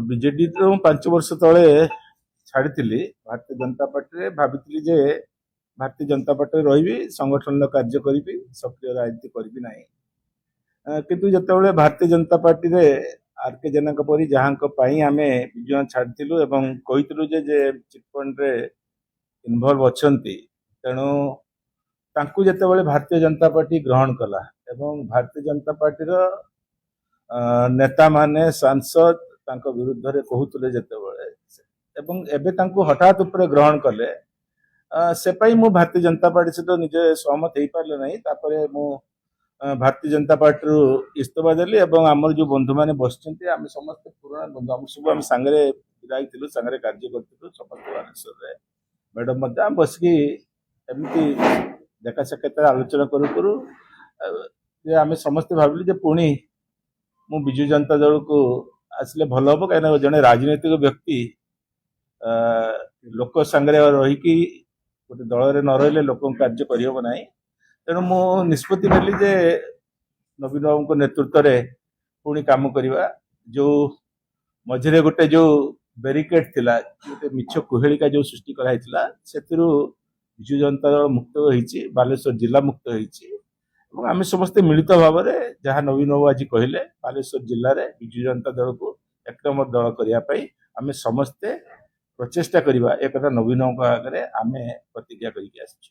BJD ତ 5 ବର୍ଷ ତଳେ ଛାଡ଼ିଥିଲି। ଭାରତୀୟ ଜନତା ପାର୍ଟିରେ ଭାବିଥିଲି ଯେ ଭାରତୀୟ ଜନତା ପାର୍ଟିରେ ରହିବି, ସଂଗଠନର କାର୍ଯ୍ୟ କରିବି, ସକ୍ରିୟ ରାଜନୀତି କରିବି ନାହିଁ। କିନ୍ତୁ ଯେତେବେଳେ ଭାରତୀୟ ଜନତା ପାର୍ଟିରେ ଆର୍ କେ ଜେନାଙ୍କ ପରି ଯାହାଙ୍କ ପାଇଁ ଆମେ ବିଜୟ ଛାଡ଼ିଥିଲୁ ଏବଂ କହିଥିଲୁ ଯେ ଚିଟଫଣ୍ଡରେ ଇନଭଲ୍ଭ ଅଛନ୍ତି, ତେଣୁ ତାଙ୍କୁ ଯେତେବେଳେ ଭାରତୀୟ ଜନତା ପାର୍ଟି ଗ୍ରହଣ କଲା ଏବଂ ଭାରତୀୟ ଜନତା ପାର୍ଟିର ନେତାମାନେ ସାଂସଦ ତାଙ୍କ ବିରୁଦ୍ଧରେ କହୁଥିଲେ ଯେତେବେଳେ ଏବଂ ଏବେ ତାଙ୍କୁ ହଠାତ୍ ଉପରେ ଗ୍ରହଣ କଲେ, ସେ ପାଇଁ ମୁଁ ଭାରତୀୟ ଜନତା ପାର୍ଟି ସହିତ ନିଜେ ସହମତ ହେଇପାରିଲେ ନାହିଁ। ତାପରେ ମୁଁ ଭାରତୀୟ ଜନତା ପାର୍ଟିରୁ ଇସ୍ତଫା ଦେଲି ଏବଂ ଆମର ଯୋଉ ବନ୍ଧୁମାନେ ବସିଛନ୍ତି ଆମେ ସମସ୍ତେ ପୁରୁଣା ବନ୍ଧୁ, ଆମ ସବୁ ଆମେ ସାଙ୍ଗରେ ଯାଇଥିଲୁ, ସାଙ୍ଗରେ କାର୍ଯ୍ୟ କରିଥିଲୁ ସମସ୍ତେ ବାଲେଶ୍ୱରରେ। ମ୍ୟାଡମ ମଧ୍ୟ ଆମେ ବସିକି ଏମିତି ଦେଖା ସାକ୍ଷାତରେ ଆଲୋଚନା କରୁ କରୁ ଯେ ଆମେ ସମସ୍ତେ ଭାବିଲୁ ଯେ ପୁଣି ମୁଁ ବିଜୁ ଜନତା ଦଳକୁ ଆସିଲେ ଭଲ ହବ, କାହିଁକିନା ଜଣେ ରାଜନୈତିକ ବ୍ୟକ୍ତି ଲୋକ ସାଙ୍ଗରେ ରହିକି ଗୋଟେ ଦଳରେ ନ ରହିଲେ ଲୋକଙ୍କ କାର୍ଯ୍ୟ କରିହବ ନାହିଁ। ତେଣୁ ମୁଁ ନିଷ୍ପତ୍ତି ନେଲି ଯେ ନବୀନ ବାବୁଙ୍କ ନେତୃତ୍ୱରେ ପୁଣି କାମ କରିବା। ଯୋଉ ମଝିରେ ଗୋଟେ ଯୋଉ ବ୍ୟାରିକେଡ ଥିଲା, ଗୋଟେ ମିଛ କୁହେଳିକା ଯୋଉ ସୃଷ୍ଟି କରାଯାଇଥିଲା, ସେଥିରୁ ବିଜୁ ଜନତା ଦଳ ମୁକ୍ତ ହେଇଛି, ବାଲେଶ୍ୱର ଜିଲ୍ଲା ମୁକ୍ତ ହେଇଛି ଏବଂ ଆମେ ସମସ୍ତେ ମିଳିତ ଭାବରେ ଯାହା ନବୀନ ବାବୁ ଆଜି କହିଲେ ବାଲେଶ୍ୱର ଜିଲ୍ଲାରେ ବିଜୁ ଜନତା ଦଳକୁ ଏକ ନମ୍ବର ଦଳ କରିବା ପାଇଁ ଆମେ ସମସ୍ତେ ପ୍ରଚେଷ୍ଟା କରିବା, ଏ କଥା ନବୀନଙ୍କ ଆଗରେ ଆମେ ପ୍ରତିଜ୍ଞା କରିକି ଆସିଛୁ।